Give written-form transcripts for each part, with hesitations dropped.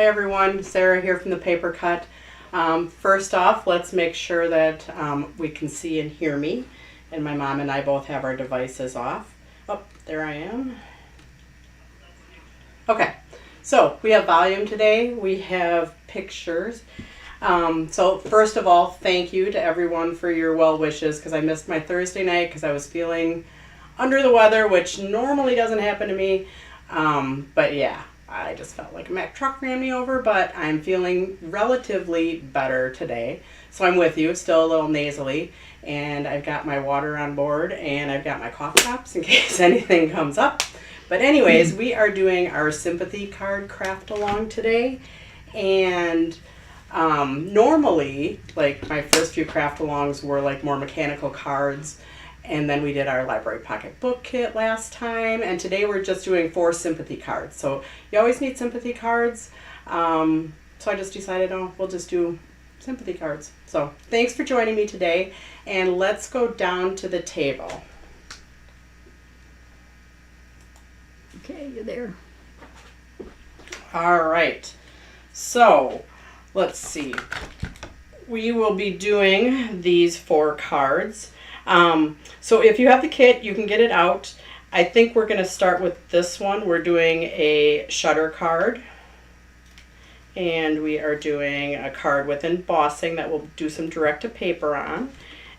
Hi everyone, Sarah here from the Paper Cut. First off, let's make sure that we can see and hear me. And my mom and I both have our devices off. Oh, there I am. Okay, so we have volume today. We have pictures. So first of all, thank you to everyone for your well wishes because I missed my Thursday night because I was feeling under the weather, which normally doesn't happen to me. But yeah, I just felt like a Mack truck ran me over, but I'm feeling relatively better today. So I'm with you, still a little nasally, and I've got my water on board and I've got my cough drops in case anything comes up. But anyways, we are doing our Sympathy Card Craft-along today, and normally, like my first few craft-alongs were like more mechanical cards, and then we did our library pocket book kit last time, and today we're just doing 4 sympathy cards. So you always need sympathy cards, so I just decided, oh, we'll just do sympathy cards. So thanks for joining me today, and let's go down to the table. Okay, you're there. All right, so let's see. We will be doing these 4 cards. So if you have the kit, you can get it out. I think we're going to start with this one. We're doing a shutter card. And we are doing a card with embossing that we'll do some direct to paper on.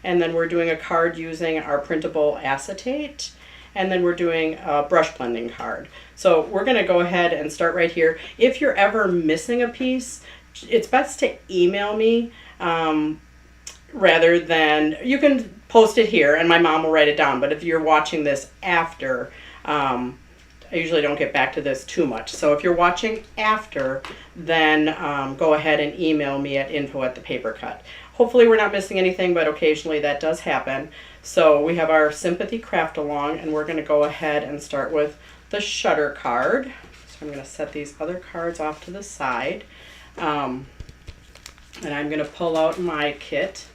And then we're doing a card using our printable acetate. And then we're doing a brush blending card. So we're going to go ahead and start right here. If you're ever missing a piece, it's best to email me rather than, you can post it here and my mom will write it down. But if you're watching this after, I usually don't get back to this too much. So if you're watching after, then go ahead and email me at info@thepapercut. Hopefully we're not missing anything, but occasionally that does happen. So we have our Sympathy Craft-along, and we're going to go ahead and start with the shutter card. So I'm going to set these other cards off to the side. And I'm going to pull out my kit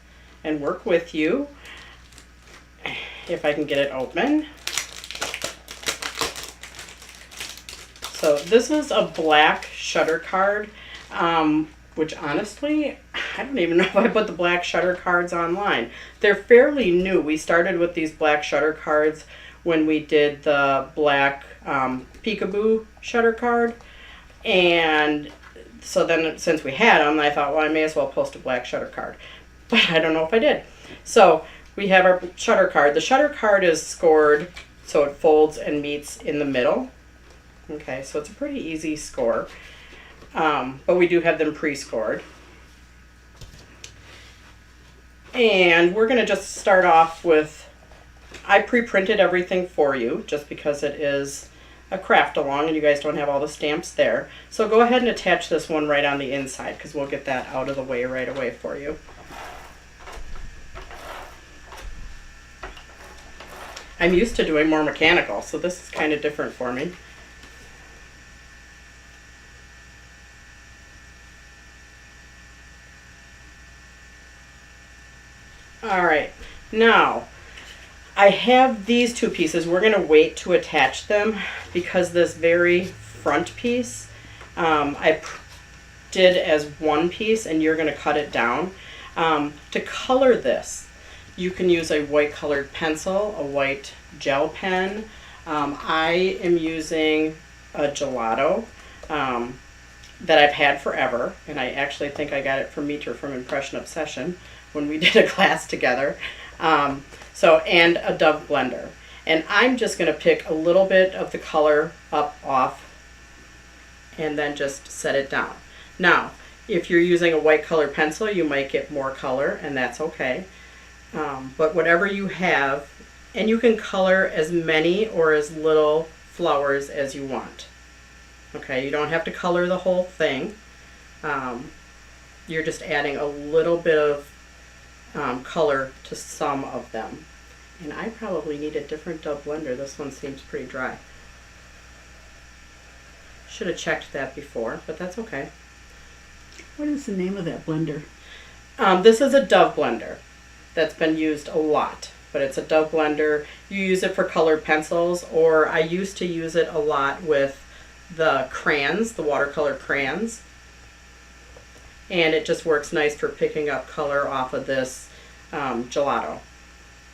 and work with you if I can get it open. So this is a black shutter card, which honestly, I don't even know if I put the black shutter cards online. They're fairly new. We started with these black shutter cards when we did the black peekaboo shutter card. And so then since we had them, I thought, well, I may as well post a black shutter card. But I don't know if I did. So we have our shutter card. The shutter card is scored so it folds and meets in the middle. Okay, so it's a pretty easy score. But we do have them pre-scored. And we're going to just start off with, I pre-printed everything for you just because it is a craft-along and you guys don't have all the stamps there. So go ahead and attach this one right on the inside because we'll get that out of the way right away for you. I'm used to doing more mechanical, so this is kind of different for me. All right, now I have these 2 pieces. We're going to wait to attach them because this very front piece I did as one piece and you're going to cut it down. To color this, you can use a white colored pencil, a white gel pen. I am using a gelato that I've had forever, and I actually think I got it from Meter from Impression Obsession when we did a class together. And a Dove blender. And I'm just going to pick a little bit of the color off and then just set it down. Now, if you're using a white colored pencil, you might get more color, and that's okay. But whatever you have, and you can color as many or as little flowers as you want. Okay, you don't have to color the whole thing. You're just adding a little bit of color to some of them. And I probably need a different Dove blender. This one seems pretty dry. Should have checked that before, but that's okay. What is the name of that blender? This is a Dove blender that's been used a lot, but it's a Dove blender. You use it for colored pencils, or I used to use it a lot with the crayons, the watercolor crayons. and it just works nice for picking up color off of this gelato.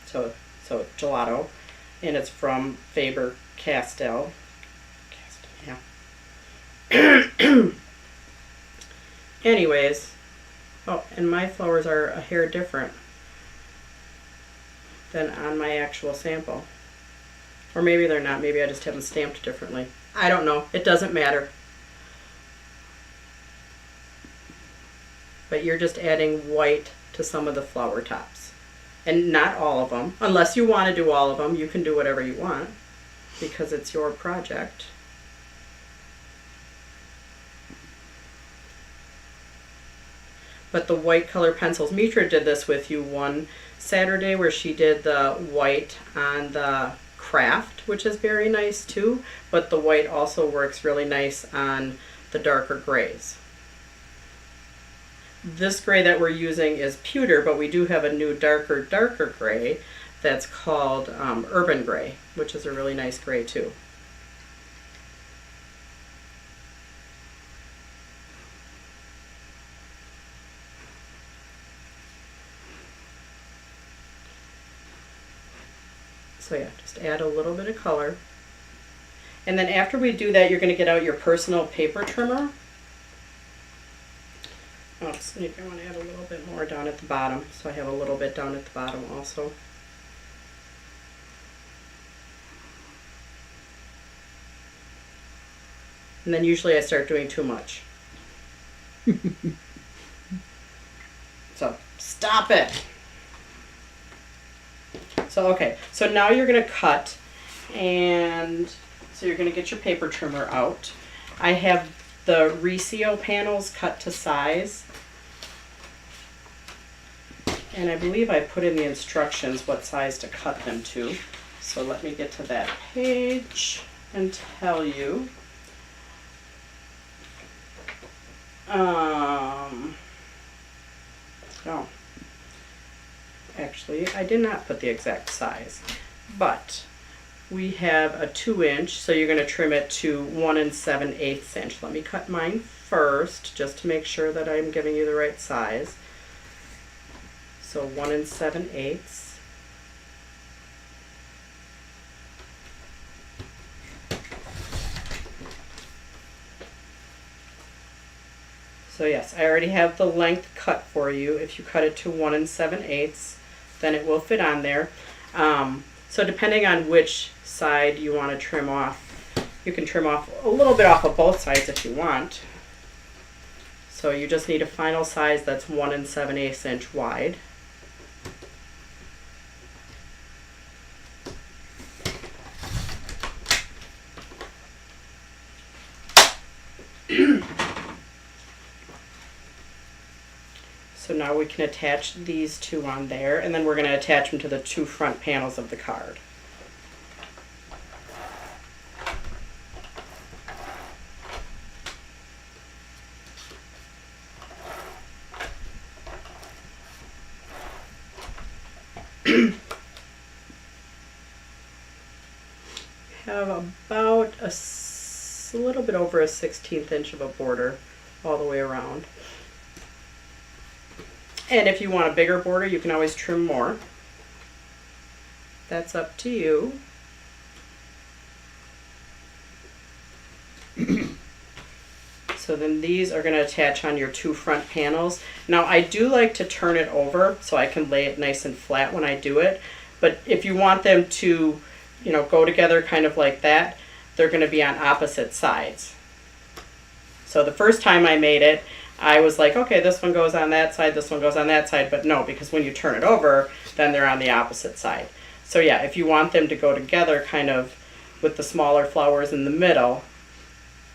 So gelato, and it's from Faber-Castell. Yeah. Anyways, oh, and my flowers are a hair different than on my actual sample. Or maybe they're not. Maybe I just have them stamped differently. I don't know. It doesn't matter. But you're just adding white to some of the flower tops. And not all of them. Unless you want to do all of them, you can do whatever you want because it's your project. But the white color pencils, Mitra did this with you one Saturday where she did the white on the craft, which is very nice too, but the white also works really nice on the darker grays. This gray that we're using is pewter, but we do have a new darker gray that's called Urban Gray, which is a really nice gray too. So yeah, just add a little bit of color. And then after we do that, you're going to get out your personal paper trimmer. Oh, so maybe I want to add a little bit more down at the bottom. So I have a little bit down at the bottom also. And then usually I start doing too much. So stop it. So okay, so now you're going to cut, and so you're going to get your paper trimmer out. I have the Ricio panels cut to size, and I believe I put in the instructions what size to cut them to. So let me get to that page and tell you. Oh. Actually, I did not put the exact size, but we have a 2-inch, so you're going to trim it to 1 7/8 inch. Let me cut mine first, just to make sure that I'm giving you the right size. So 1 7/8. So yes, I already have the length cut for you. If you cut it to 1 7/8, then it will fit on there. So depending on which side you want to trim off, you can trim off a little bit off of both sides if you want. So you just need a final size that's 1 7/8 inch wide. So now we can attach these two on there, and then we're going to attach them to the 2 front panels of the card. Have about a little bit over a 1/16 inch of a border all the way around. And if you want a bigger border, you can always trim more. That's up to you. So then these are going to attach on your 2 front panels. Now I do like to turn it over so I can lay it nice and flat when I do it. But if you want them to, go together kind of like that, they're going to be on opposite sides. So the first time I made it, I was like, okay, this one goes on that side, this one goes on that side, but no, because when you turn it over, then they're on the opposite side. So yeah, if you want them to go together kind of with the smaller flowers in the middle,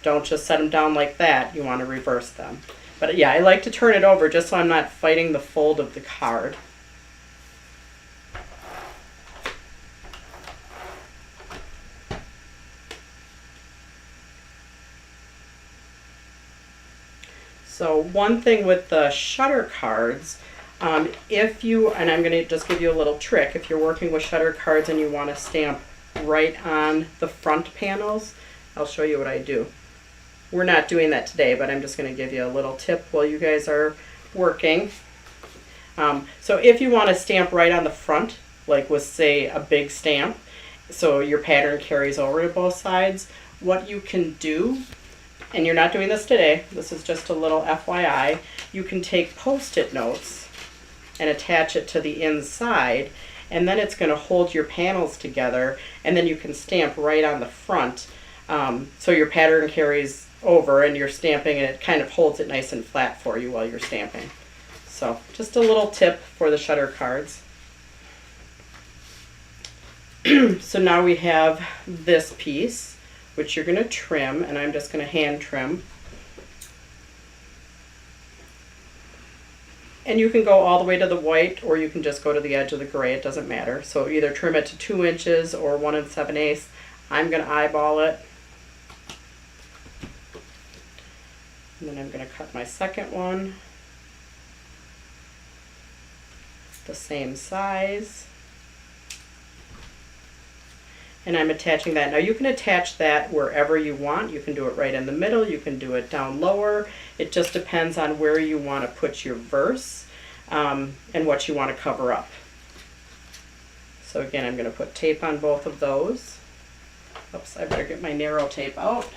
don't just set them down like that, you want to reverse them. But yeah, I like to turn it over just so I'm not fighting the fold of the card. So one thing with the shutter cards, if you, and I'm going to just give you a little trick, if you're working with shutter cards and you want to stamp right on the front panels, I'll show you what I do. we're not doing that today, but I'm just going to give you a little tip while you guys are working. So if you want to stamp right on the front, like with say a big stamp, so your pattern carries over to both sides, what you can do, and you're not doing this today, this is just a little FYI, you can take Post-it notes and attach it to the inside, and then it's going to hold your panels together, and then you can stamp right on the front. So your pattern carries over and you're stamping, and it kind of holds it nice and flat for you while you're stamping. So just a little tip for the shutter cards. So now we have this piece, which you're going to trim, and I'm just going to hand trim. And you can go all the way to the white, or you can just go to the edge of the gray. It doesn't matter. So either trim it to 2 inches or 1 7/8. I'm going to eyeball it. And then I'm going to cut my second one the same size. And I'm attaching that. Now you can attach that wherever you want. You can do it right in the middle. You can do it down lower. It just depends on where you want to put your verse and what you want to cover up. So again, I'm going to put tape on both of those. Oops, I better get my narrow tape out.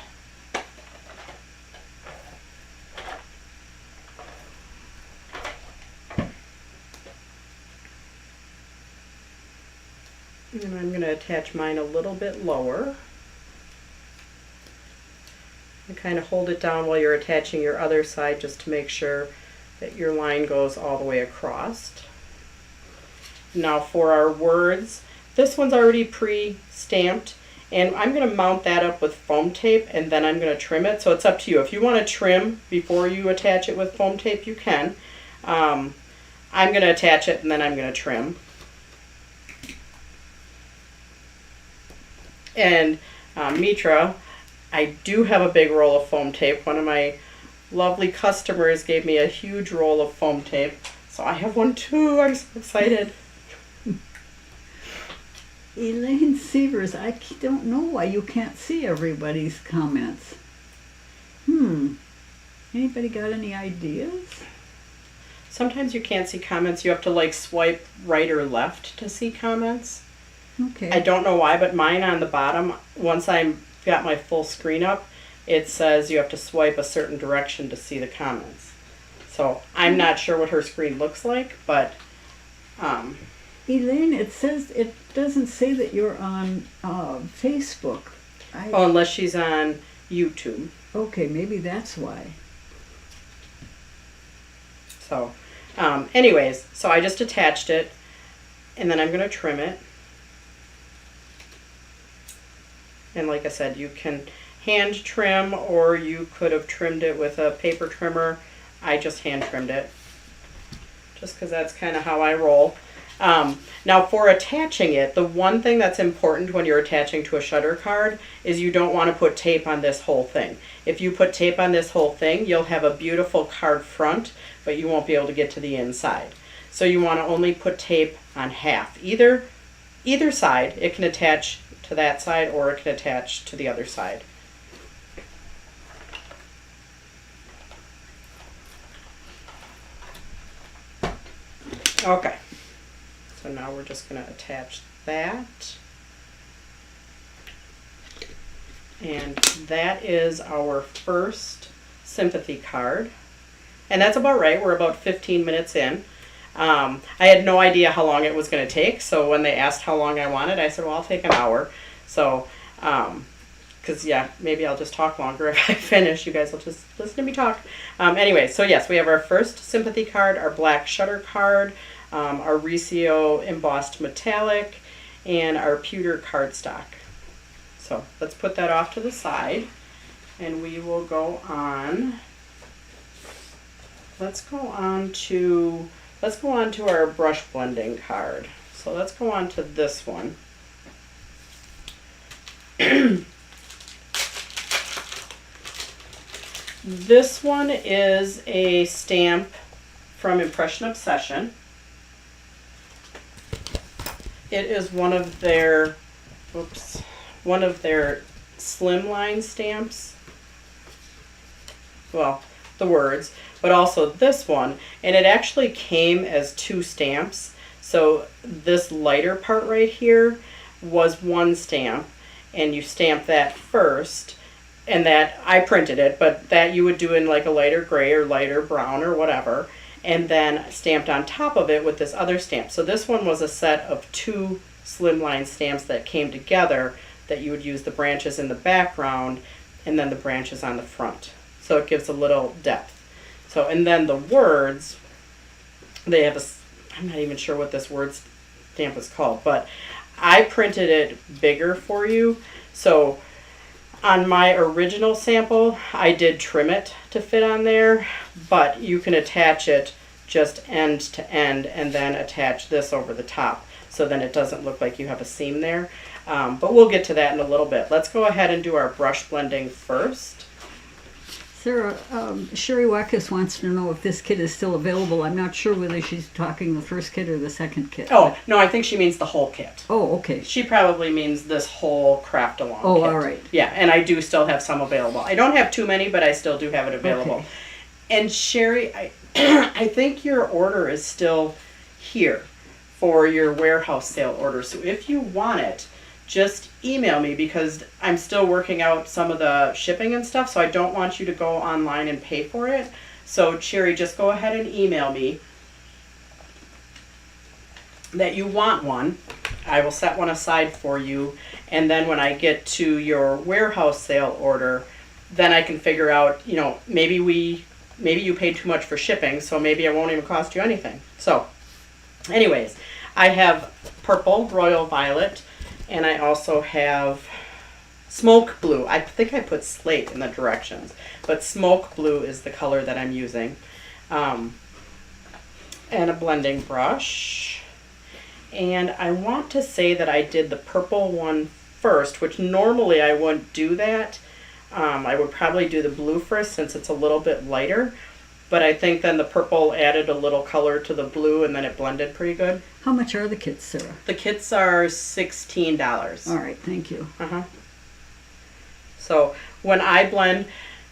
And I'm going to attach mine a little bit lower. And kind of hold it down while you're attaching your other side, just to make sure that your line goes all the way across. Now for our words, this one's already pre-stamped, and I'm going to mount that up with foam tape, and then I'm going to trim it. So it's up to you. If you want to trim before you attach it with foam tape, you can. I'm going to attach it and then I'm going to trim. And Mitra, I do have a big roll of foam tape. One of my lovely customers gave me a huge roll of foam tape, so I have one too. I'm so excited. Elaine Severs, I don't know why you can't see everybody's comments. Anybody got any ideas? Sometimes you can't see comments. You have to like swipe right or left to see comments. Okay. I don't know why, but mine on the bottom, once I've got my full screen up, it says you have to swipe a certain direction to see the comments. So I'm not sure what her screen looks like, but Elaine, it doesn't say that you're on Facebook. Oh, unless she's on YouTube. Okay, maybe that's why. So, anyways, so I just attached it, and then I'm going to trim it. And like I said, you can hand trim, or you could have trimmed it with a paper trimmer. I just hand trimmed it, just because that's kind of how I roll. Now for attaching it, the one thing that's important when you're attaching to a shutter card is you don't want to put tape on this whole thing. If you put tape on this whole thing, you'll have a beautiful card front, but you won't be able to get to the inside. So you want to only put tape on half. Either side. It can attach to that side, or it can attach to the other side. Okay. So now we're just going to attach that. And that is our first sympathy card. And that's about right. We're about 15 minutes in. I had no idea how long it was going to take. So when they asked how long I wanted, I said, well, I'll take an hour. So, because yeah, maybe I'll just talk longer if I finish. You guys will just listen to me talk. Anyway, so yes, we have our first sympathy card, our black shutter card, our Ricio embossed metallic, and our pewter cardstock. So let's put that off to the side, and we will go on. Let's go on to our brush blending card. So let's go on to this one. This one is a stamp from Impression Obsession. It is one of their slimline stamps. well, the words, but also this one. And it actually came as 2 stamps. So this lighter part right here was 1 stamp, and you stamp that first, and that I printed it, but that you would do in like a lighter gray or lighter brown or whatever, and then stamped on top of it with this other stamp. So this one was a set of 2 slimline stamps that came together, that you would use the branches in the background and then the branches on the front. So it gives a little depth. So, and then the words, they have a, I'm not even sure what this word stamp is called, but I printed it bigger for you. So on my original sample, I did trim it to fit on there, but you can attach it just end to end and then attach this over the top. So then it doesn't look like you have a seam there. But we'll get to that in a little bit. Let's go ahead and do our brush blending first. Sarah, Sherry Wackes wants to know if this kit is still available. I'm not sure whether she's talking the first kit or the second kit. Oh, no, I think she means the whole kit. Oh, okay. She probably means this whole Craft-along Oh, kit. all right. Yeah, and I do still have some available. I don't have too many, but I still do have it available. Okay. And Sherry, I think your order is still here for your warehouse sale order. So if you want it, just email me, because I'm still working out some of the shipping and stuff, so I don't want you to go online and pay for it. So Sherry, just go ahead and email me that you want one. I will set one aside for you, and then when I get to your warehouse sale order, then I can figure out, you know, maybe you paid too much for shipping, so maybe it won't even cost you anything. So anyways, I have purple, royal violet, and I also have smoke blue. I think I put slate in the directions, but smoke blue is the color that I'm using. And a blending brush. And I want to say that I did the purple one first, which normally I wouldn't do that. I would probably do the blue first since it's a little bit lighter. But I think then the purple added a little color to the blue, and then it blended pretty good. How much are the kits, Sarah? The kits are $16. All right, thank you. So when I blend,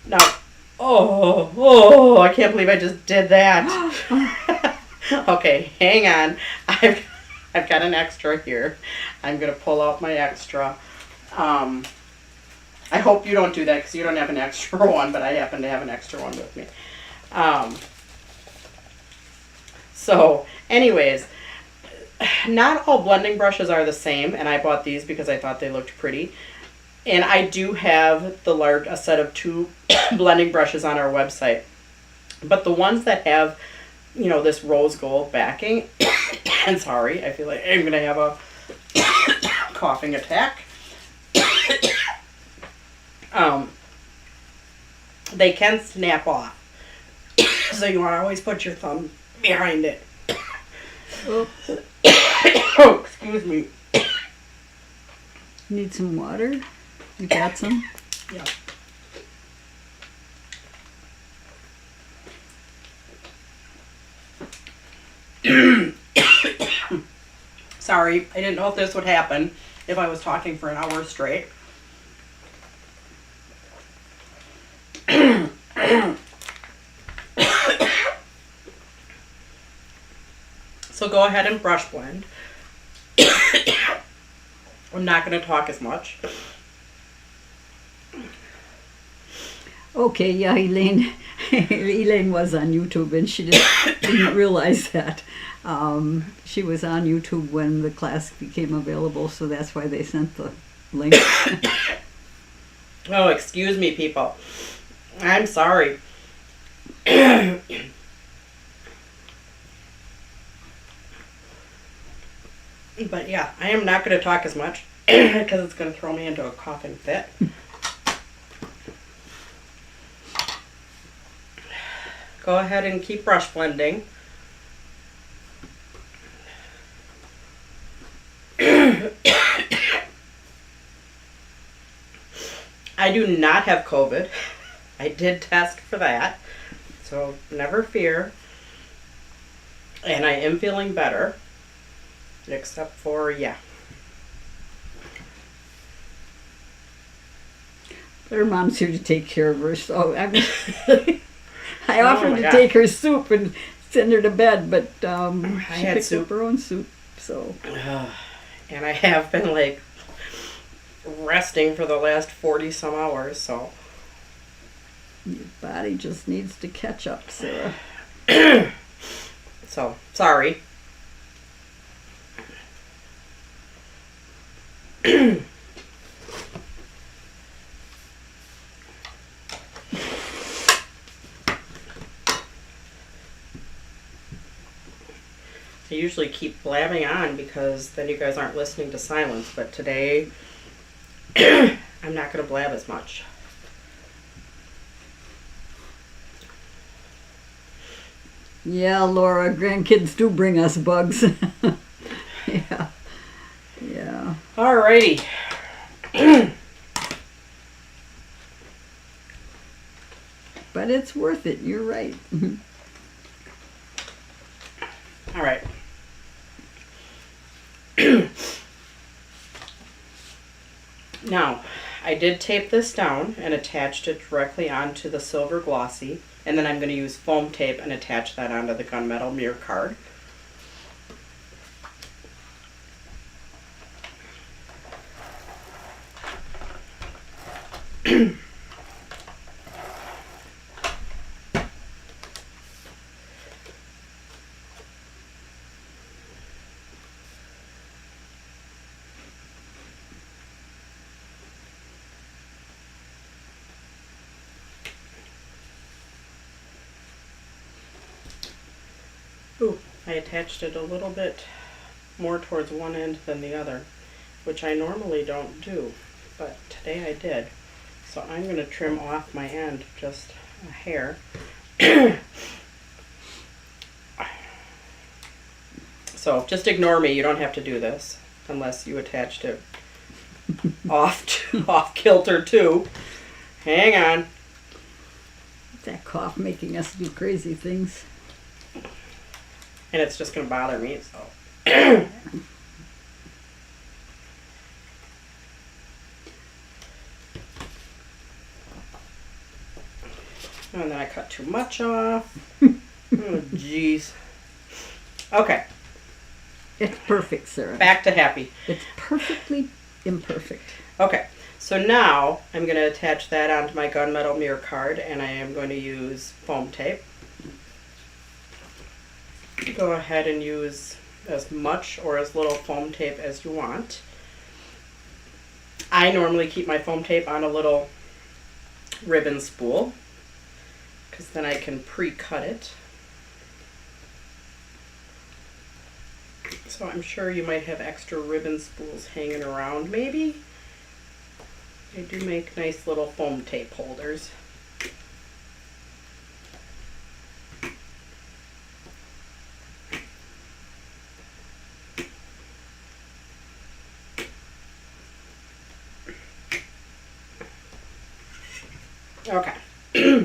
now, I can't believe I just did that. Okay, hang on. I've got an extra here. I'm gonna pull out my extra. I hope you don't do that because you don't have an extra one, but I happen to have an extra one with me. So anyways, not all blending brushes are the same, and I bought these because I thought they looked pretty. And I do have a set of 2 blending brushes on our website. But the ones that have, you know, this rose gold backing, and sorry, I feel like I'm going to have a coughing attack. They can snap off. So you want to always put your thumb behind it. Oh, excuse me. Need some water? You got some? Yeah. Sorry, I didn't know if this would happen if I was talking for an hour straight. So go ahead and brush blend. I'm not going to talk as much. Okay, yeah, Elaine was on YouTube, and she didn't realize that. She was on YouTube when the class became available, so that's why they sent the link. Oh, excuse me, people. I'm sorry. But yeah, I am not going to talk as much because it's going to throw me into a coughing fit. Go ahead and keep brush blending. I do not have COVID. I did test for that, so never fear. And I am feeling better, except for, yeah. Her mom's here to take care of her, so I Oh offered my to God. take her soup and send her to bed, but she had picked soup. up her own soup. So And I have been like resting for the last 40 some hours, so. your body just needs to catch up, Sarah. So, sorry. I usually keep blabbing on because then you guys aren't listening to silence, but today I'm not going to blab as much. Yeah, Laura, grandkids do bring us bugs. Yeah. Yeah. Alrighty. But it's worth it, you're right. All right. Now, I did tape this down and attached it directly onto the silver glossy, and then I'm going to use foam tape and attach that onto the gunmetal mirror card. Ooh, I attached it a little bit more towards one end than the other, which I normally don't do, but today I did. So I'm going to trim off my end just a hair. So just ignore me, you don't have to do this unless you attached it off kilter too. Hang on. That cough making us do crazy things. And it's just going to bother me, so. And then I cut too much off. Oh, jeez. Okay, It's perfect, Sarah. back to happy. It's perfectly imperfect. Okay, so now I'm going to attach that onto my gunmetal mirror card, and I am going to use foam tape. Go ahead and use as much or as little foam tape as you want. I normally keep my foam tape on a little ribbon spool because then I can pre-cut it. So I'm sure you might have extra ribbon spools hanging around maybe. They do make nice little foam tape holders. Okay,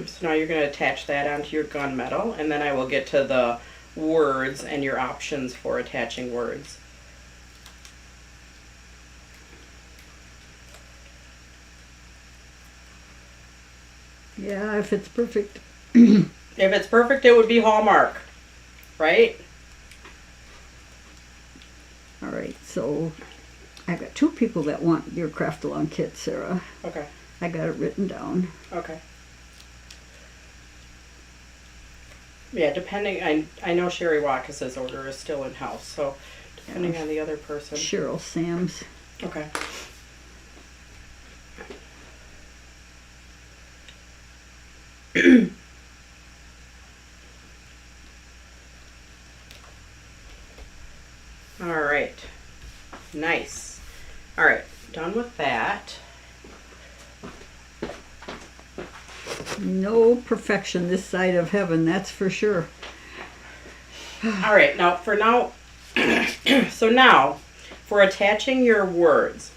so now you're going to attach that onto your gunmetal, and then I will get to the words and your options for attaching words. Yeah, if it's perfect. If it's perfect, it would be Hallmark, right? All right, so I got 2 people that want your craft-along kit, Sarah. Okay, I got it written down. okay. Yeah, depending, I know Sherry Watkins' order is still in house, so depending on the other person. Cheryl Sams. Okay. All right. Nice. All right, done with that. No perfection this side of heaven, that's for sure. All right, now for now, so now for attaching your words,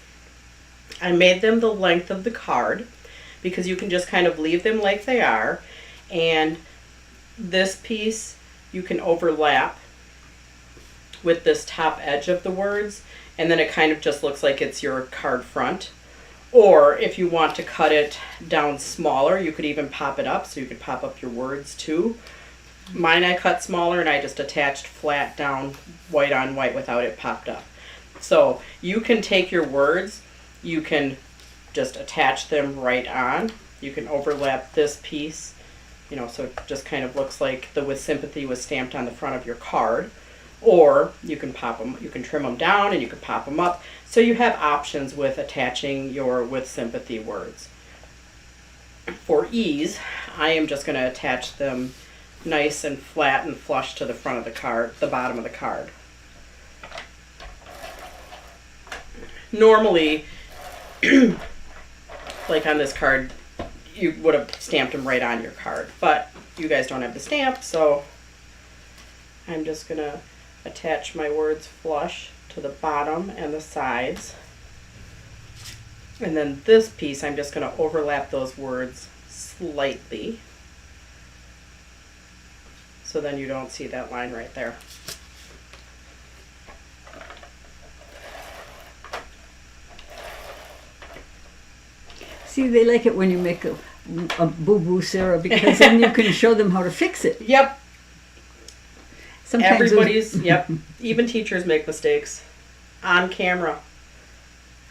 I made them the length of the card because you can just kind of leave them like they are, and this piece you can overlap with this top edge of the words, and then it kind of just looks like it's your card front. Or if you want to cut it down smaller, you could even pop it up, so you could pop up your words too. Mine I cut smaller and I just attached flat down, white on white without it popped up. So you can take your words, you can just attach them right on. You can overlap this piece, you know, so it just kind of looks like the With Sympathy was stamped on the front of your card. Or you can pop them, you can trim them down and you can pop them up. So you have options with attaching your With Sympathy words. For ease, I am just going to attach them nice and flat and flush to the front of the card, the bottom of the card. Normally, like on this card, you would have stamped them right on your card, but you guys don't have the stamp, so I'm just going to attach my words flush to the bottom and the sides. And then this piece, I'm just going to overlap those words slightly. So then you don't see that line right there. See, they like it when you make a boo-boo, Sarah, because then you can show them how to fix it. Yep. Sometimes Everybody's, yep. Even teachers make mistakes on camera.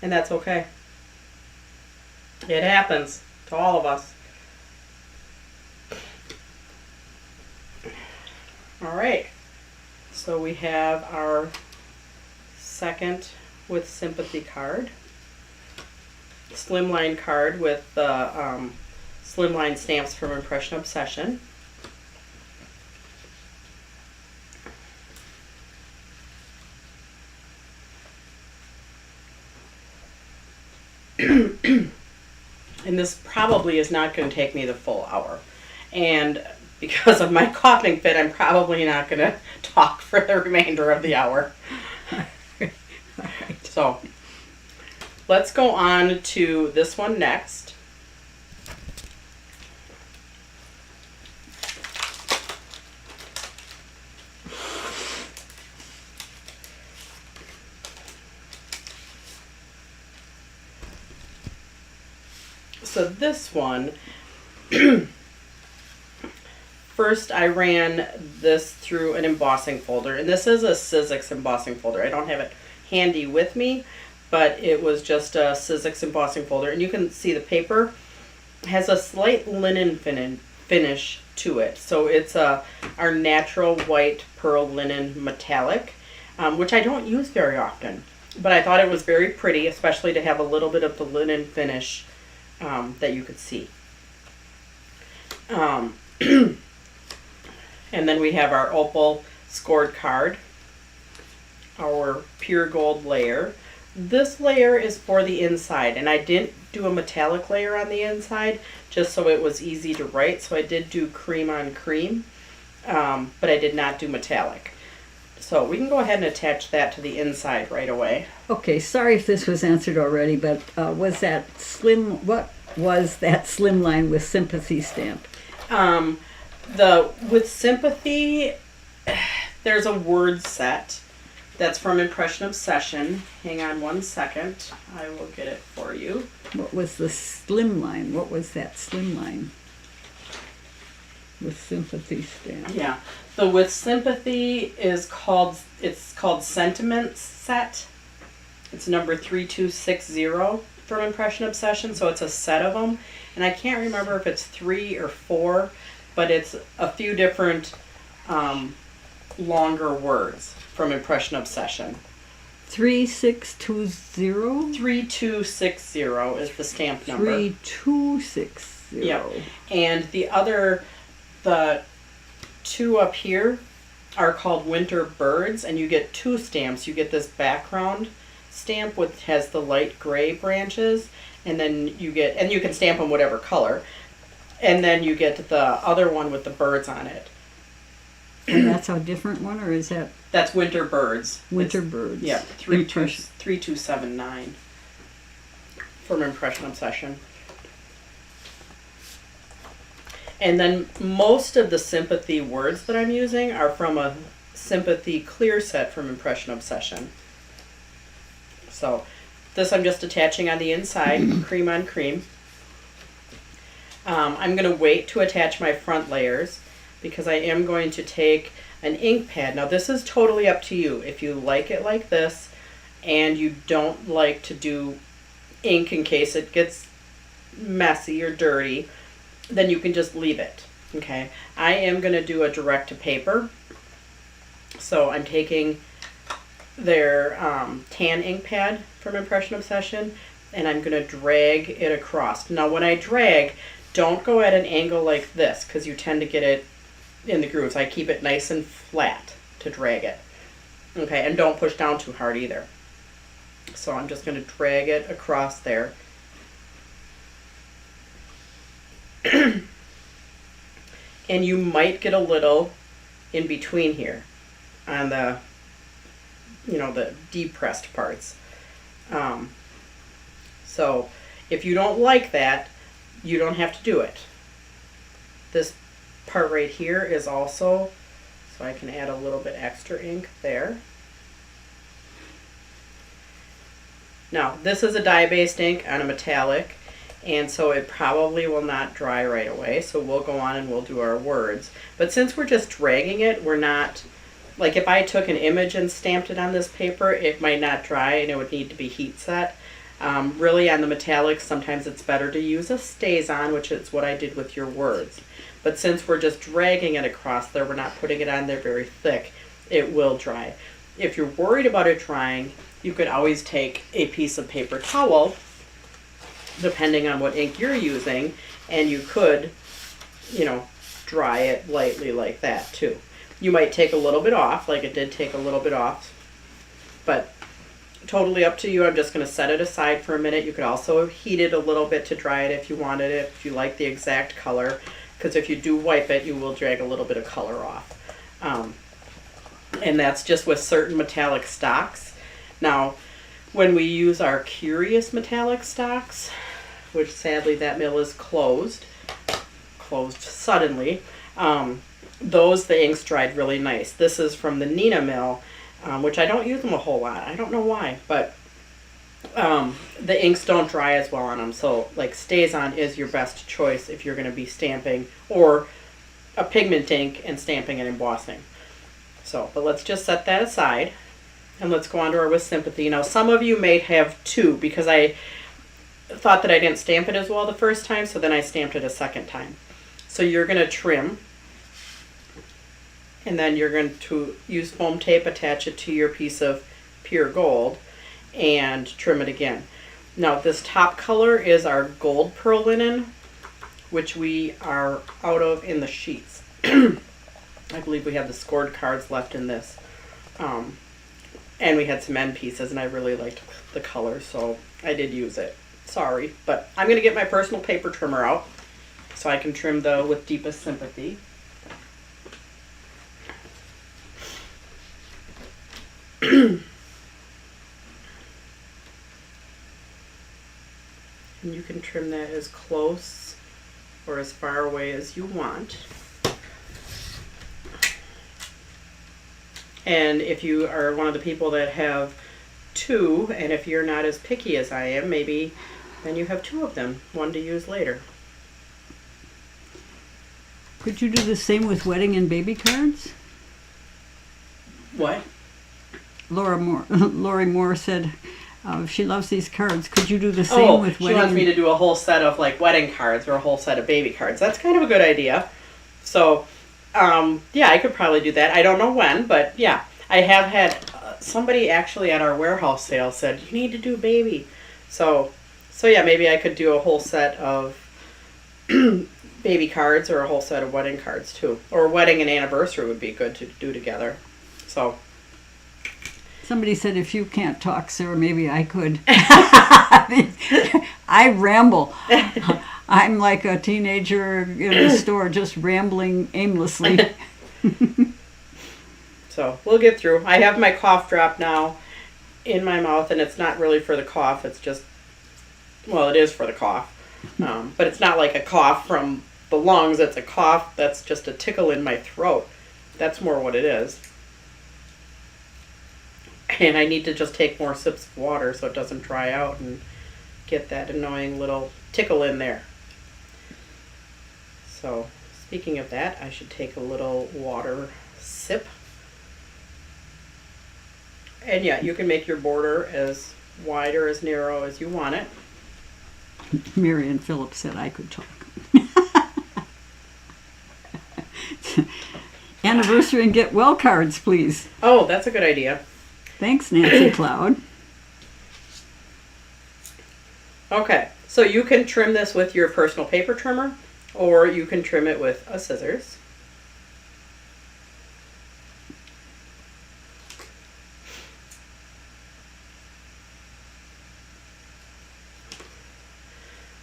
And that's okay. It happens to all of us. All right. So we have our second With Sympathy card. Slimline card with the slimline stamps from Impression Obsession. And this probably is not going to take me the full hour. And because of my coughing fit, I'm probably not going to talk for the remainder of the hour. Alright. So let's go on to this one next. So this one, first I ran this through an embossing folder, and this is a Sizzix embossing folder. I don't have it handy with me, but it was just a Sizzix embossing folder, and you can see the paper has a slight linen finish to it. So it's our natural white pearl linen metallic, which I don't use very often, but I thought it was very pretty, especially to have a little bit of the linen finish that you could see. And then we have our opal scored card, our pure gold layer. This layer is for the inside, and I didn't do a metallic layer on the inside just so it was easy to write. So I did do cream on cream, but I did not do metallic. So we can go ahead and attach that to the inside right away. Okay, sorry if this was answered already, but what was that slimline with Sympathy stamp? With Sympathy, there's a word set that's from Impression Obsession. Hang on one second. I will get it for you. What was the slimline? What was that slimline with Sympathy stamp? Yeah. The With Sympathy is called Sentiments Set. It's number 3260 from Impression Obsession, so it's a set of them. And I can't remember if it's 3 or 4, but it's a few different longer words from Impression Obsession. 3620? 3260 is the stamp number. 3260. Yep. And the two up here are called Winter Birds, and you get 2 stamps. You get this background stamp which has the light gray branches, and then you can stamp them whatever color, and then you get the other one with the birds on it. And that's a different one, or is that? That's Winter Birds. Winter Birds. Yeah, 3279 from Impression Obsession. And then most of the Sympathy words that I'm using are from a Sympathy clear set from Impression Obsession. So This I'm just attaching on the inside, cream on cream. I'm going to wait to attach my front layers because I am going to take an ink pad. Now this is totally up to you. If you like it like this and you don't like to do ink in case it gets messy or dirty, then you can just leave it. Okay, I am going to do a direct to paper. So I'm taking their tan ink pad from Impression Obsession and I'm going to drag it across. Now when I drag, don't go at an angle like this because you tend to get it in the grooves. I keep it nice and flat to drag it. Okay, and don't push down too hard either. So I'm just going to drag it across there. And you might get a little in between here on the, you know, the depressed parts. So if you don't like that, you don't have to do it. This part right here is also, so I can add a little bit extra ink there. Now, this is a dye-based ink on a metallic, and so it probably will not dry right away, so we'll go on and we'll do our words. But since we're just dragging it, we're not, like if I took an image and stamped it on this paper, it might not dry and it would need to be heat set. Really on the metallics, sometimes it's better to use a StazOn, which is what I did with your words. But since we're just dragging it across there, we're not putting it on there very thick, it will dry. If you're worried about it drying, you could always take a piece of paper towel, depending on what ink you're using, and you could, you know, dry it lightly like that too. You might take a little bit off, like it did take a little bit off, but totally up to you. I'm just going to set it aside for a minute. You could also heat it a little bit to dry it if you wanted it, if you like the exact color, because if you do wipe it, you will drag a little bit of color off. And that's just with certain metallic stocks. Now, when we use our Curious metallic stocks, which sadly that mill is closed suddenly, the inks dried really nice. This is from the Nina mill, which I don't use them a whole lot. I don't know why, but the inks don't dry as well on them. So like StazOn is your best choice if you're going to be stamping, or a pigment ink and stamping and embossing. So, but let's just set that aside and let's go on to our With Sympathy. Now some of you may have two because I thought that I didn't stamp it as well the first time, so then I stamped it a second time. So you're going to trim, and then you're going to use foam tape, attach it to your piece of pure gold, and trim it again. Now this top color is our gold pearl linen, which we are out of in the sheets. I believe we have the scored cards left in this. And we had some end pieces, and I really liked the color, so I did use it. Sorry, but I'm going to get my personal paper trimmer out so I can trim the With Deepest Sympathy. And you can trim that as close or as far away as you want. And if you are one of the people that have two, and if you're not as picky as I am, maybe then you have two of them, one to use later. Could you do the same with wedding and baby cards? What? Lori Moore said she loves these cards. Could you do the same with wedding? She wants me to do a whole set of like wedding cards or a whole set of baby cards. That's kind of a good idea. So, yeah, I could probably do that. I don't know when, but yeah, I have had somebody actually at our warehouse sale said you need to do baby. So yeah, maybe I could do a whole set of baby cards or a whole set of wedding cards too. Or wedding and anniversary would be good to do together. So. Somebody said if you can't talk, Sarah, maybe I could. I ramble. I'm like a teenager in the store just rambling aimlessly. So we'll get through. I have my cough drop now in my mouth, and it's not really for the cough. It's just, well, it is for the cough. But it's not like a cough from the lungs. It's a cough that's just a tickle in my throat. That's more what it is. and I need to just take more sips of water so it doesn't dry out and get that annoying little tickle in there. So speaking of that, I should take a little water sip. And yeah, you can make your border as wide or as narrow as you want it. Marion Phillips said I could talk. Anniversary and get well cards, please. Oh, that's a good idea. Thanks, Nancy Cloud. Okay, so you can trim this with your personal paper trimmer, or you can trim it with a scissors.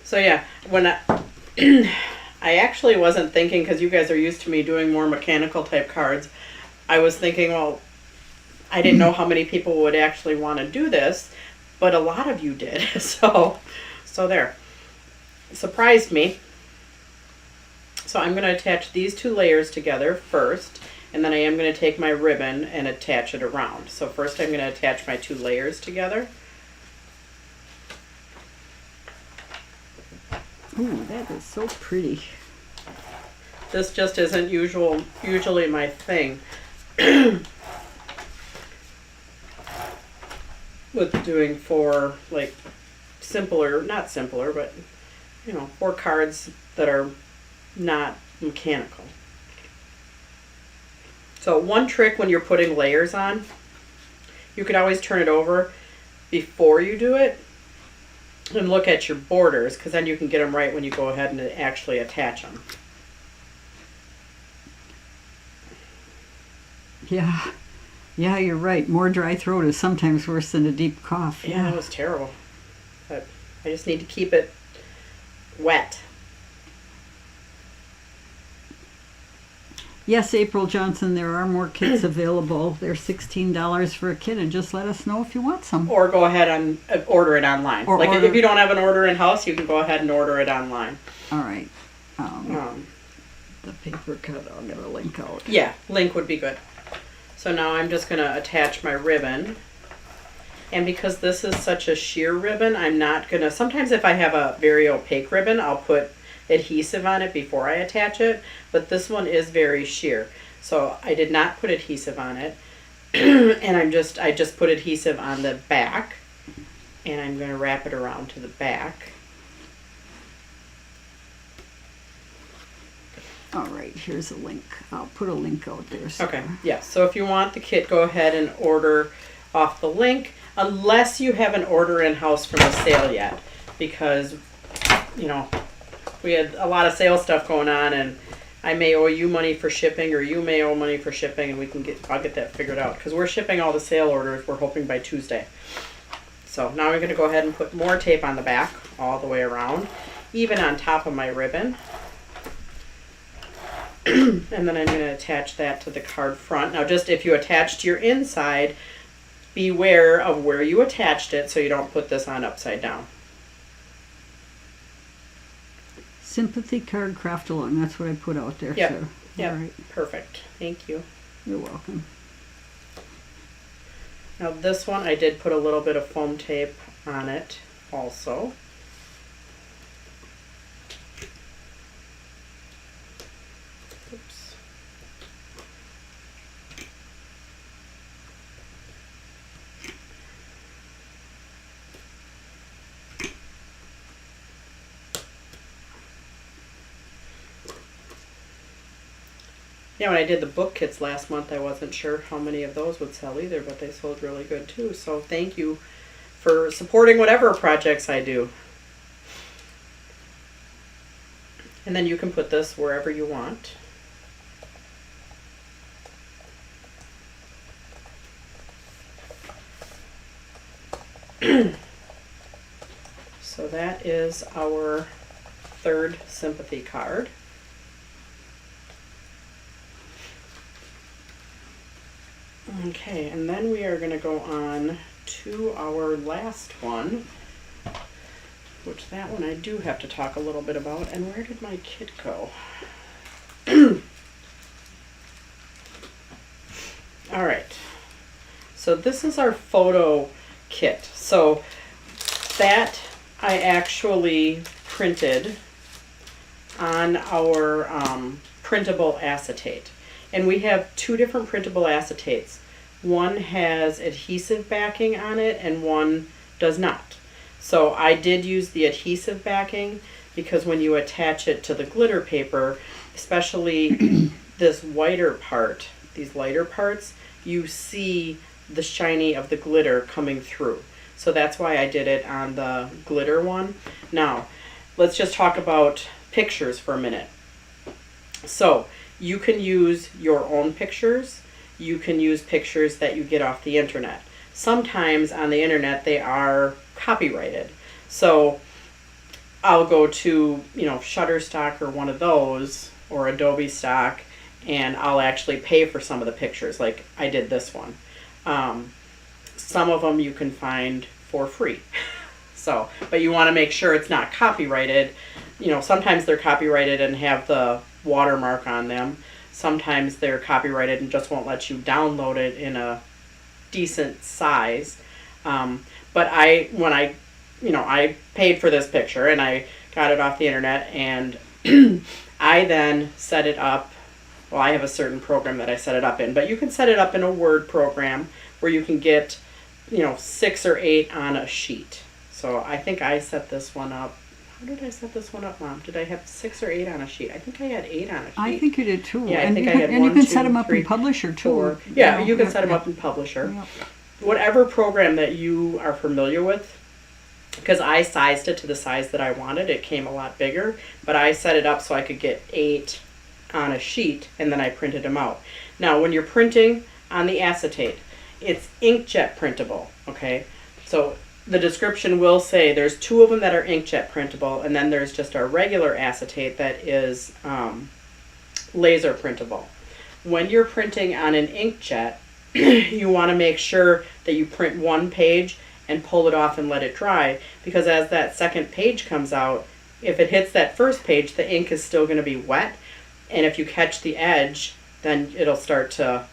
So yeah, when I actually wasn't thinking, because you guys are used to me doing more mechanical type cards, I was thinking, well, I didn't know how many people would actually want to do this, but a lot of you did. So there. Surprised me. So I'm going to attach these two layers together first, and then I am going to take my ribbon and attach it around. So first I'm going to attach my two layers together. Ooh, that is so pretty. This just isn't usually my thing. With doing for like not simpler, but for cards that are not mechanical. So one trick when you're putting layers on, you could always turn it over before you do it and look at your borders, because then you can get them right when you go ahead and actually attach them. Yeah, you're right. More dry throat is sometimes worse than a deep cough. Yeah, that was terrible. But I just need to keep it wet. Yes, April Johnson, there are more kits available. They're $16 for a kit, and just let us know if you want some. Or go ahead and order it online. If you don't have an order in house, you can go ahead and order it online. All right. The paper cut, I'll get a link out. Yeah, link would be good. So now I'm just going to attach my ribbon. And because this is such a sheer ribbon, I'm not going to... Sometimes if I have a very opaque ribbon, I'll put adhesive on it before I attach it. But this one is very sheer. So I did not put adhesive on it. And I just put adhesive on the back. And I'm going to wrap it around to the back. All right, here's a link. I'll put a link out there. Sarah. Okay, yeah. So if you want the kit, go ahead and order off the link, unless you have an order in-house from the sale yet, because, we had a lot of sale stuff going on, and I may owe you money for shipping, or you may owe money for shipping, and I'll get that figured out, because we're shipping all the sale orders, we're hoping by Tuesday. So now I'm going to go ahead and put more tape on the back, all the way around, even on top of my ribbon. And then I'm going to attach that to the card front. Now just if you attached your inside, beware of where you attached it so you don't put this on upside down. Sympathy Card Craft-along, that's what I put out there. Yep. So. Yep. All right. Perfect. Thank you. You're welcome. Now this one I did put a little bit of foam tape on it also. Oops. Yeah, when I did the book kits last month, I wasn't sure how many of those would sell either, but they sold really good too. So thank you for supporting whatever projects I do. And then you can put this wherever you want. So that is our third sympathy card. Okay, and then we are going to go on to our last one, which that one I do have to talk a little bit about. And where did my kit go? All right. So this is our photo kit. So that I actually printed on our printable acetate. And we have two different printable acetates. One has adhesive backing on it and one does not. So I did use the adhesive backing because when you attach it to the glitter paper, especially this whiter part, these lighter parts, you see the shiny of the glitter coming through. So that's why I did it on the glitter one. Now, let's just talk about pictures for a minute. So you can use your own pictures. You can use pictures that you get off the internet. Sometimes on the internet they are copyrighted. So I'll go to, Shutterstock or one of those, or Adobe Stock, and I'll actually pay for some of the pictures, like I did this one. Some of them you can find for free. So, but you want to make sure it's not copyrighted. Sometimes they're copyrighted and have the watermark on them. Sometimes they're copyrighted and just won't let you download it in a decent size. But I paid for this picture and I got it off the internet, and I then set it up. Well, I have a certain program that I set it up in, but you can set it up in a Word program where you can get, 6 or 8 on a sheet. So I think I set this one up. How did I set this one up, Mom? Did I have 6 or 8 on a sheet? I think I had 8 on a sheet. I think you did too. Yeah, and I think you I can, had and 1, you can 2, set them up 3, in Publisher too. 4. Yeah, you can Yep, set them yep. up in Publisher. Yep. Whatever program that you are familiar with, because I sized it to the size that I wanted. It came a lot bigger, but I set it up so I could get 8 on a sheet, and then I printed them out. Now, when you're printing on the acetate, it's inkjet printable, okay? So the description will say there's 2 of them that are inkjet printable, and then there's just our regular acetate that is laser printable. When you're printing on an inkjet, you want to make sure that you print one page and pull it off and let it dry, because as that second page comes out, if it hits that first page, the ink is still going to be wet, and if you catch the edge, then it'll start to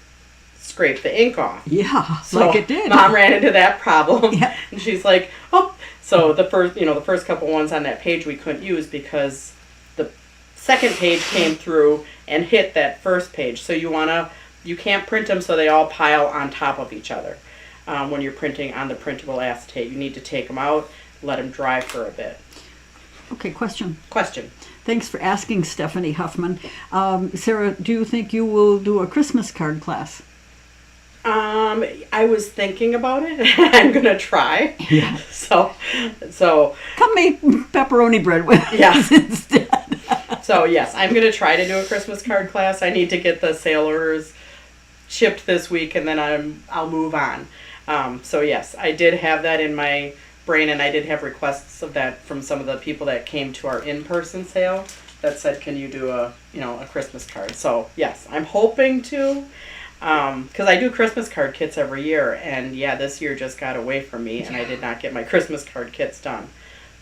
scrape the ink off. Yeah, So like it did. Mom ran into that problem, Yeah. and she's like, "Oh!" So the first couple ones on that page we couldn't use because the second page came through and hit that first page. So you can't print them so they all pile on top of each other. When you're printing on the printable acetate, you need to take them out, let them dry for a bit. Okay, question. Question. Thanks for asking, Stephanie Huffman. Sarah, do you think you will do a Christmas card class? I was thinking about it. I'm gonna try. Yeah. So Come make pepperoni bread with us instead. So yes, I'm gonna try to do a Christmas card class. I need to get the sale orders shipped this week, and then I'll move on. So yes, I did have that in my brain, and I did have requests of that from some of the people that came to our in-person sale that said, "Can you do a Christmas card?" So yes, I'm hoping to. Because I do Christmas card kits every year, and yeah, this year just got away from me, and I did not get my Christmas card kits done.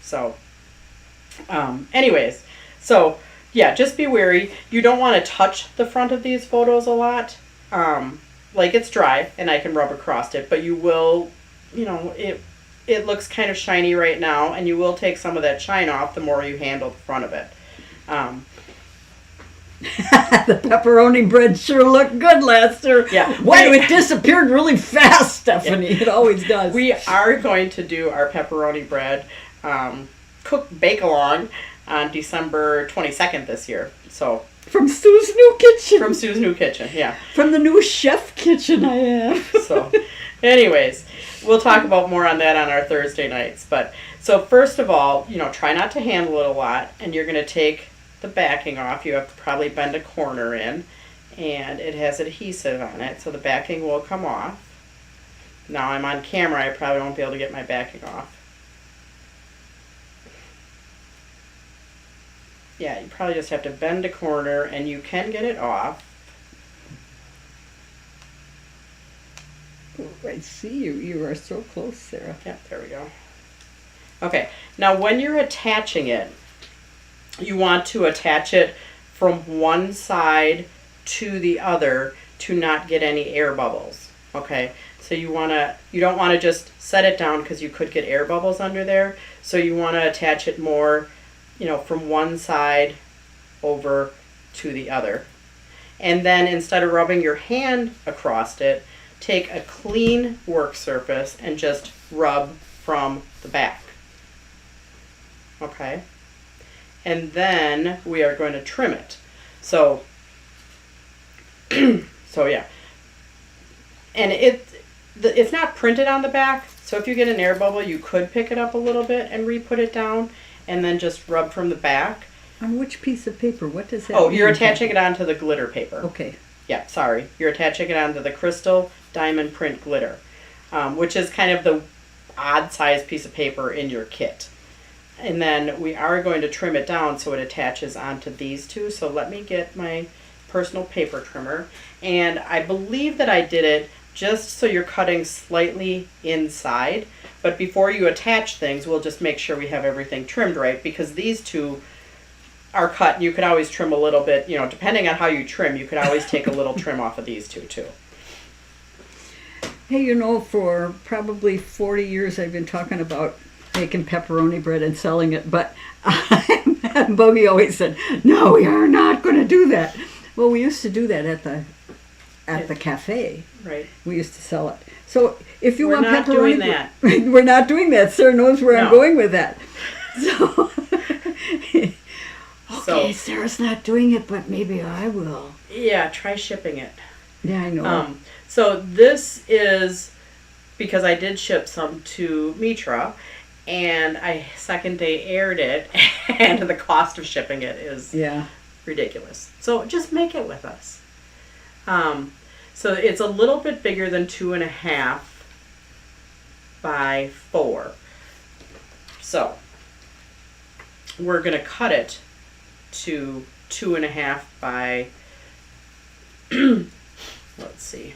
So, anyways, so yeah, just be wary. You don't want to touch the front of these photos a lot. Like it's dry, and I can rub across it, but you will, it looks kind of shiny right now, and you will take some of that shine off the more you handle the front of it. The pepperoni bread sure looked good last year. Yeah. Wow, it disappeared really fast, Stephanie. Yeah. It always does. We are going to do our pepperoni bread bake-along on December 22nd this year. So from Sue's new kitchen. From Sue's new kitchen, yeah. From the new chef kitchen I have. So, anyways, we'll talk about more on that on our Thursday nights. But so first of all, try not to handle it a lot, and you're going to take the backing off. You have to probably bend a corner in, and it has adhesive on it, so the backing will come off. Now I'm on camera, I probably won't be able to get my backing off. Yeah, you probably just have to bend a corner, and you can get it off. Oh, I see you. You are so close, Sarah. Yep, there we go. Okay, now when you're attaching it, you want to attach it from one side to the other to not get any air bubbles. Okay, so So you don't want to just set it down because you could get air bubbles under there. So you want to attach it more, from one side over to the other. And then instead of rubbing your hand across it, take a clean work surface and just rub from the back. Okay? And then we are going to trim it. So, yeah. And it's not printed on the back, so if you get an air bubble, you could pick it up a little bit and re-put it down and then just rub from the back. On which piece of paper? What does that mean? Oh, mean? You're attaching it onto the glitter paper. Okay. Yeah, sorry. You're attaching it onto the crystal diamond print glitter, which is kind of the odd size piece of paper in your kit. And then we are going to trim it down so it attaches onto these two. So let me get my personal paper trimmer. And I believe that I did it just so you're cutting slightly inside. But before you attach things, we'll just make sure we have everything trimmed right, because these two are cut. You could always trim a little bit, depending on how you trim, you could always take a little trim off of these two too. Hey, for probably 40 years I've been talking about making pepperoni bread and selling it, but Bobby always said, no, we are not going to do that. Well, we used to do that at the cafe. Right. We used to sell it. So if you We're want not pepperoni doing that. we're not doing that. Sarah knows where I'm going with that. So okay, Sarah's not doing it, but maybe I will. Yeah, try shipping it. Yeah, I know. So this is because I did ship some to Mitra, and I second day aired it, and the cost of shipping it is ridiculous. So just make it with us. So it's a little bit bigger than 2.5 by 4. So we're going to cut it to 2.5 by, let's see,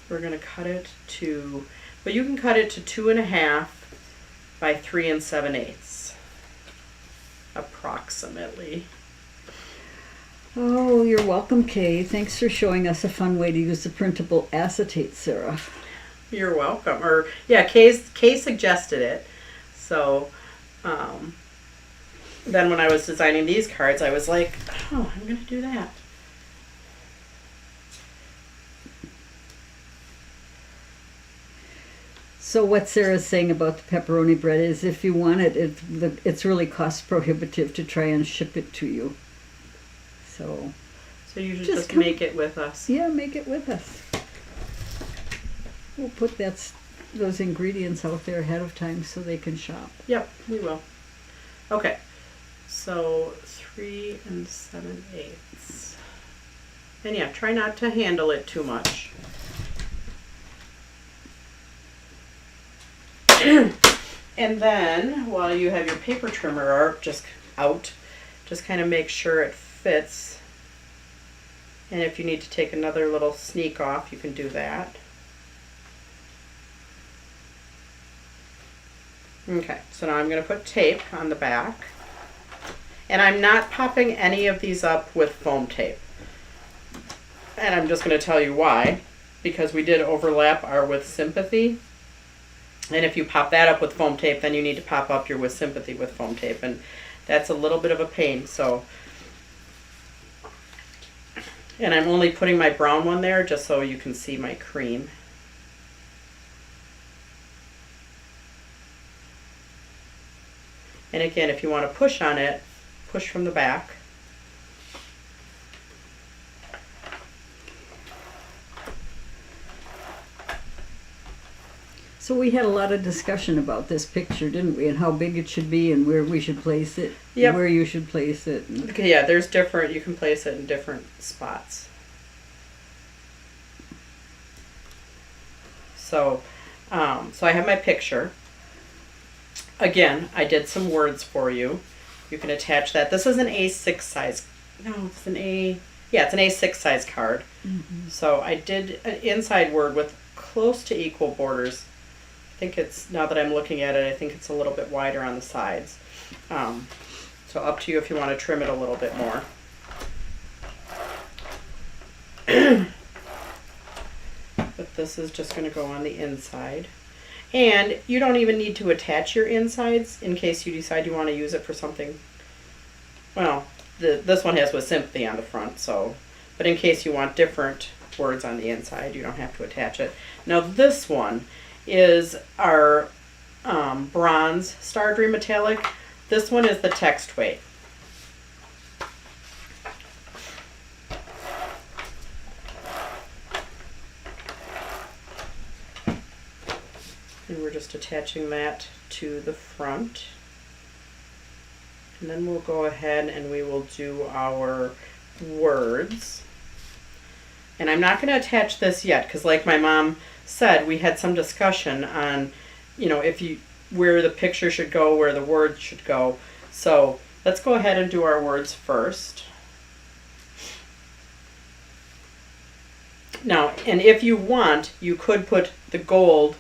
we're going to cut it to, but you can cut it to 2.5 by 3 7/8, approximately. Oh, you're welcome, Kay. Thanks for showing us a fun way to use the printable acetate, Sarah. You're welcome. Or yeah, Kay suggested it. So then when I was designing these cards, I was like, oh, I'm going to do that. So what Sarah's saying about the pepperoni bread is if you want it, it's really cost prohibitive to try and ship it to you. So you should just make it with us. Yeah, make it with us. We'll put those ingredients out there ahead of time so they can shop. Yep, we will. Okay, so 3 7/8. And yeah, try not to handle it too much. And then while you have your paper trimmer just kind of make sure it fits. And if you need to take another little sneak off, you can do that. Okay, so now I'm going to put tape on the back. And I'm not popping any of these up with foam tape. And I'm just going to tell you why. Because we did overlap our with Sympathy. And if you pop that up with foam tape, then you need to pop up your with Sympathy with foam tape. And that's a little bit of a pain. And I'm only putting my brown one there just so you can see my cream. And again, if you want to push on it, push from the back. So we had a lot of discussion about this picture, didn't we? And how big it should be and where we should place it. Yep. Where you should place it. Okay, yeah, there's different, you can place it in different spots. So I have my picture. Again, I did some words for you. You can attach that. This is an A6 size. No, it's an it's an A6 size card. Mm-hmm. So I did an inside word with close to equal borders. I think it's, now that I'm looking at it, I think it's a little bit wider on the sides. So up to you if you want to trim it a little bit more. But this is just going to go on the inside. And you don't even need to attach your insides in case you decide you want to use it for something. Well, this one has with Sympathy on the front, so, but in case you want different words on the inside, you don't have to attach it. Now this one is our bronze Star Dream Metallic. This one is the text weight. And we're just attaching that to the front. And then we'll go ahead and we will do our words. And I'm not going to attach this yet because, like my mom said, we had some discussion on, you know, where the picture should go, where the words should go. So let's go ahead and do our words first. Now, and if you want, you could put the gold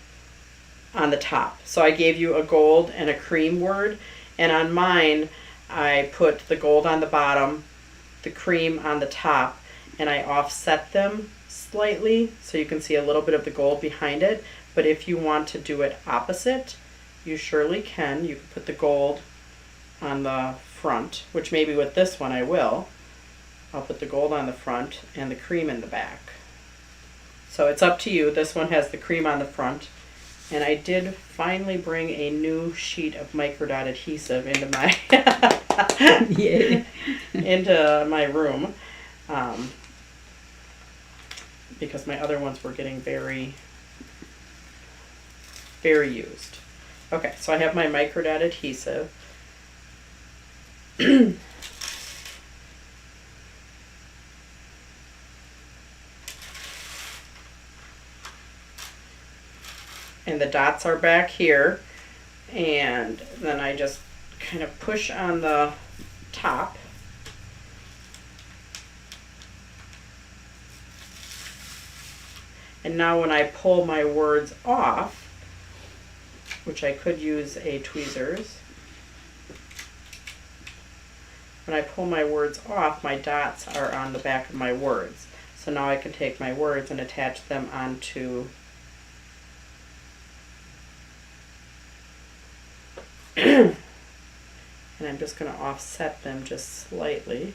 on the top. So I gave you a gold and a cream word, and on mine I put the gold on the bottom, the cream on the top, and I offset them slightly so you can see a little bit of the gold behind it. But if you want to do it opposite, you surely can. You can put the gold on the front, which maybe with this one I will. I'll put the gold on the front and the cream in the back. So it's up to you. This one has the cream on the front. And I did finally bring a new sheet of microdot adhesive into my into my room, because my other ones were getting very, very used. Okay, so I have my microdot adhesive. And the dots are back here, and then I just kind of push on the top. And now when I pull my words off, which I could use a tweezers, when I pull my words off, my dots are on the back of my words. So now I can take my words and attach them onto and I'm just going to offset them just slightly.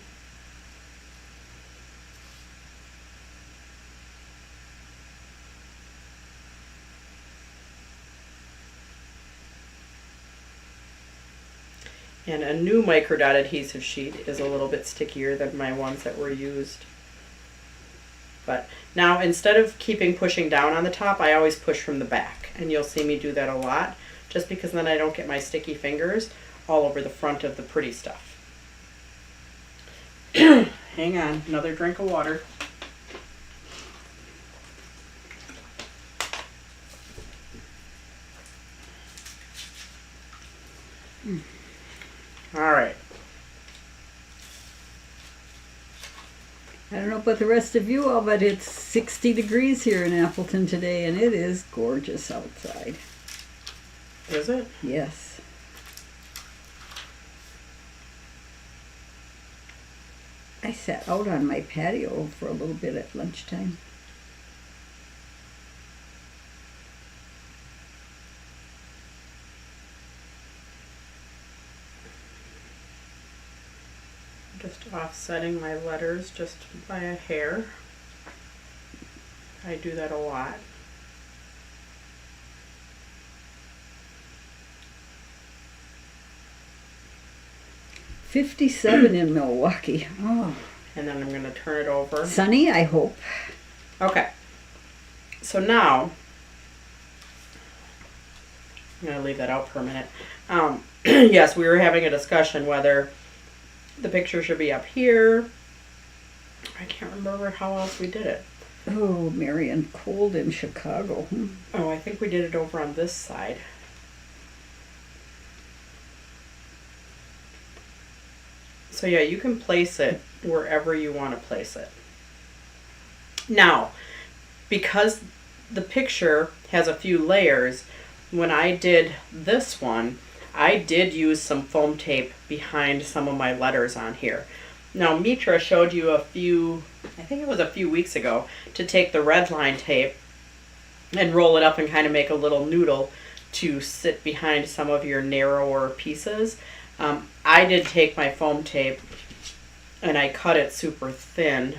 And a new microdot adhesive sheet is a little bit stickier than my ones that were used. But now instead of pushing down on the top, I always push from the back. And you'll see me do that a lot, just because then I don't get my sticky fingers all over the front of the pretty stuff. Hang on, another drink of water. All right. I don't know about the rest of you all, but it's 60 degrees here in Appleton today, and it is gorgeous outside. Is it? Yes. I sat out on my patio for a little bit at lunchtime. Just offsetting my letters just by a hair. I do that a lot. '57 in Milwaukee. Oh. And then I'm going to turn it over. Sunny, I hope. Okay. So now, I'm going to leave that out for a minute. Yes, we were having a discussion whether the picture should be up here. I can't remember how else we did it. Oh, Marion, cold in Chicago. Oh, I think we did it over on this side. So yeah, you can place it wherever you want to place it. Now, because the picture has a few layers, when I did this one, I did use some foam tape behind some of my letters on here. Now, Mitra showed you I think it was a few weeks ago, to take the red line tape and roll it up and kind of make a little noodle to sit behind some of your narrower pieces. I did take my foam tape and I cut it super thin,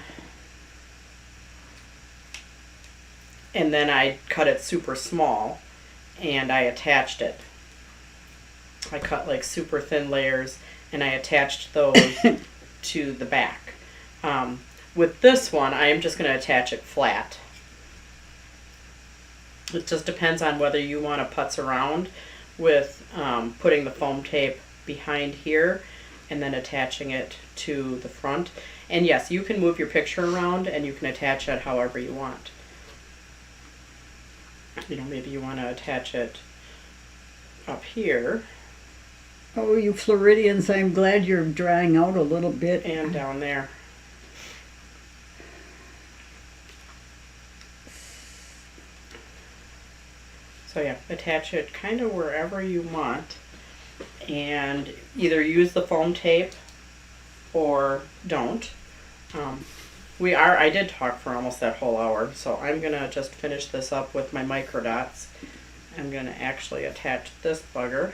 and then I cut it super small and I attached it. I cut like super thin layers and I attached those to the back. With this one, I am just going to attach it flat. It just depends on whether you want to putz around with putting the foam tape behind here and then attaching it to the front. And yes, you can move your picture around and you can attach it however you want. You know, maybe you want to attach it up here. Oh, you Floridians, I'm glad you're drying out a little bit. And down there. So yeah, attach it kind of wherever you want, and either use the foam tape or don't. I did talk for almost that whole hour, so I'm gonna just finish this up with my micro dots. I'm gonna actually attach this bugger.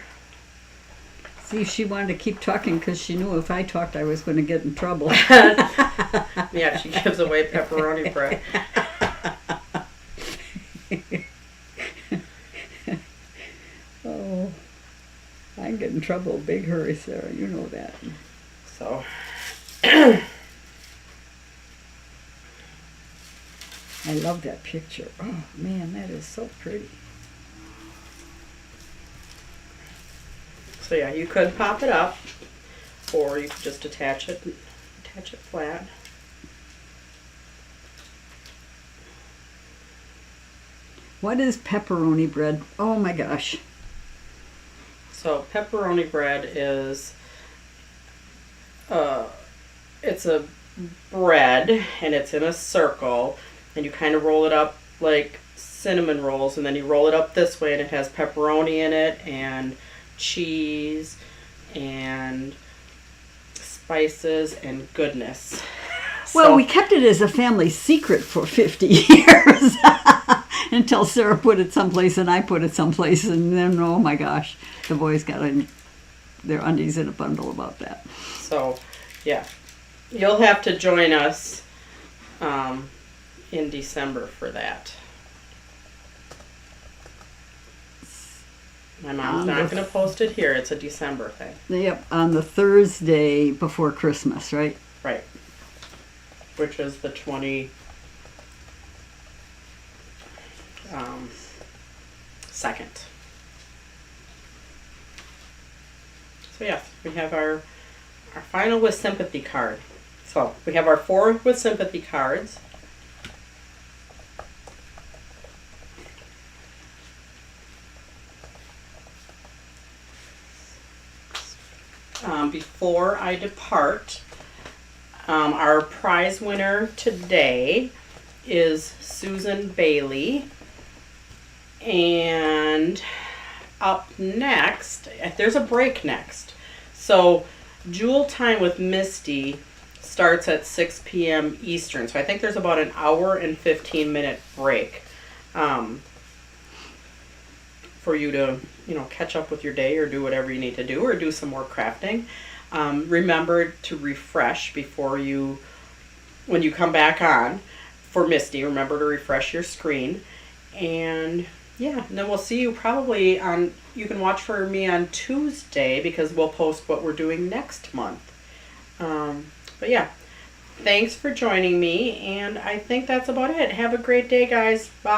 See, she wanted to keep talking because she knew if I talked I was going to get in trouble. Yeah, she gives away pepperoni bread. Oh, I get in trouble big hurry, Sarah. You know that. So. I love that picture. Oh, man, that is so pretty. So yeah, you could pop it up, or you could just attach it flat. What is pepperoni bread? Oh my gosh. So pepperoni bread is, it's a bread and it's in a circle, and you kind of roll it up like cinnamon rolls, and then you roll it up this way and it has pepperoni in it and cheese and spices and goodness. Well, we kept it as a family secret for 50 years until Sarah put it someplace and I put it someplace, and then, oh my gosh, the boys got their undies in a bundle about that. So, yeah, you'll have to join us in December for that. My mom's not going to post it here. It's a December thing. Yep, on the Thursday before Christmas, right? Right. Which is the 22nd. So yes, we have our final with sympathy card. So we have our 4 with sympathy cards. Before I depart, our prize winner today is Susan Bailey. And up next, there's a break next. So Jewel Time with Misty starts at 6 p.m. Eastern. So I think there's about an hour and 15-minute break for you to, catch up with your day or do whatever you need to do or do some more crafting. Remember to refresh when you come back on for Misty. Remember to refresh your screen. And yeah, and then we'll see you probably you can watch for me on Tuesday because we'll post what we're doing next month. But yeah, thanks for joining me, and I think that's about it. Have a great day, guys. Bye.